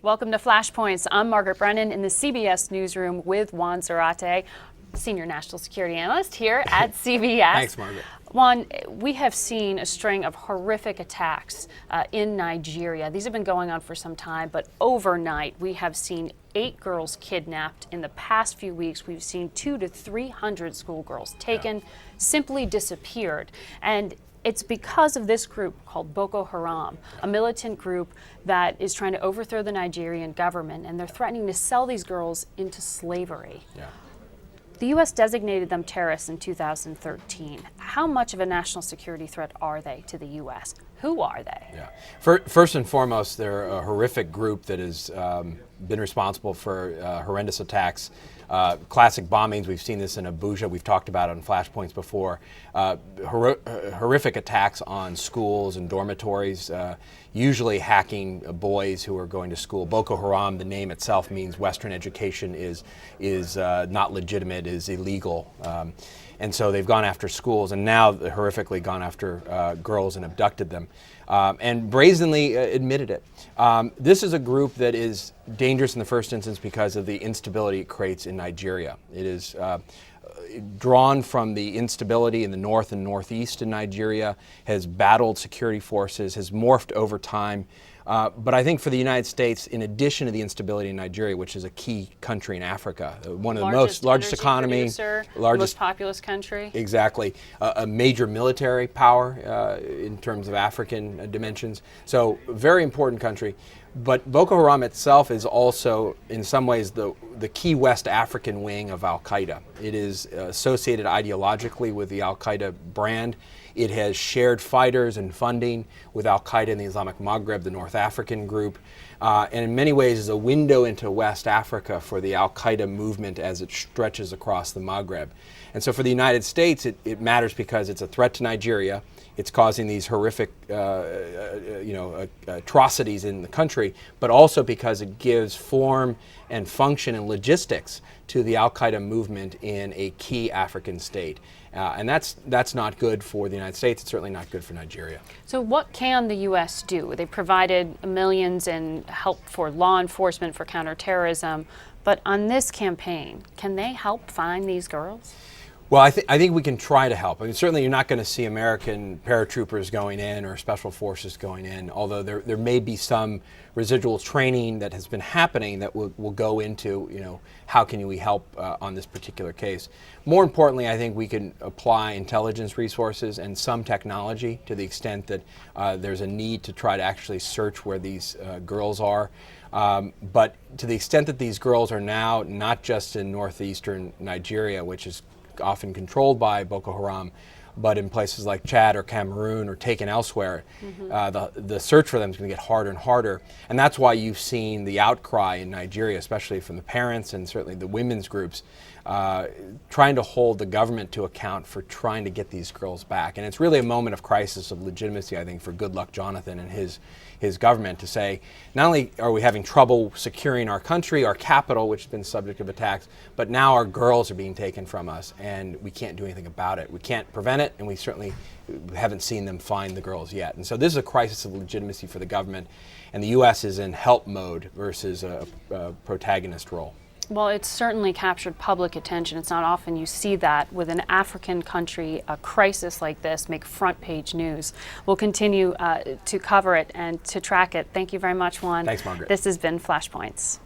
Welcome to Flashpoints. I'm Margaret Brennan in the CBS newsroom with Juan Zarate, Senior National Security Analyst here at CBS. Thanks, Margaret. Juan, we have seen a string of horrific attacks in Nigeria. These have been going on for some time, but overnight we have seen 8 girls kidnapped. In the past few weeks, we've seen 200 to 300 schoolgirls taken, simply disappeared. And it's because of this group called Boko Haram, a militant group that is trying to overthrow the Nigerian government, and they're threatening to sell these girls into slavery. The U.S. designated them terrorists in 2013. How much of a national security threat are they to the U.S.? Who are they? First and foremost, they're a horrific group that has been responsible for horrendous attacks, classic bombings. We've seen this in Abuja. We've talked about it on Flashpoints before. Horrific attacks on schools and dormitories, usually hacking boys who are going to school. Boko Haram, the name itself means Western education is not legitimate, is illegal. And so they've gone after schools, and now horrifically gone after girls and abducted them, and brazenly admitted it. This is a group that is dangerous in the first instance because of the instability it creates in Nigeria. It is drawn from the instability in the north and northeast in Nigeria, has battled security forces, has morphed over time. But I think for the United States, in addition to the instability in Nigeria, which is a key country in Africa, one of the largest economy, most populous country. Exactly. A major military power in terms of African dimensions. So very important country. But Boko Haram itself is also, in some ways, the key West African wing of al-Qaeda. It is associated ideologically with the al-Qaeda brand. It has shared fighters and funding with al-Qaeda in the Islamic Maghreb, the North African group, and in many ways is a window into West Africa for the al-Qaeda movement as it stretches across the Maghreb. And so for the United States, it matters because it's a threat to Nigeria. It's causing these horrific atrocities in the country, but also because it gives form and function and logistics to the al-Qaeda movement in a key African state. And that's not good for the United States. It's certainly not good for Nigeria. So what can the U.S. do? They've provided millions in help for law enforcement, for counterterrorism. But on this campaign, can they help find these girls? Well, I think we can try to help. I mean, certainly you're not going to see American paratroopers going in or special forces going in, although there may be some residual training that has been happening that will go into, how can we help on this particular case. More importantly, I think we can apply intelligence resources and some technology to the extent that there's a need to try to actually search where these girls are. But to the extent that these girls are now not just in northeastern Nigeria, which is often controlled by Boko Haram, but in places like Chad or Cameroon or taken elsewhere, the search for them is going to get harder and harder. And that's why you've seen the outcry in Nigeria, especially from the parents and certainly the women's groups, trying to hold the government to account for trying to get these girls back. And it's really a moment of crisis of legitimacy, I think, for Goodluck Jonathan and his government to say, not only are we having trouble securing our country, our capital, which has been subject of attacks, but now our girls are being taken from us and we can't do anything about it. We can't prevent it, and we certainly haven't seen them find the girls yet. And so this is a crisis of legitimacy for the government, and the U.S. is in help mode versus a protagonist role. Well, it's certainly captured public attention. It's not often you see that with an African country, a crisis like this, make front page news. We'll continue to cover it and to track it. Thank you very much, Juan. Thanks, Margaret. This has been Flashpoints.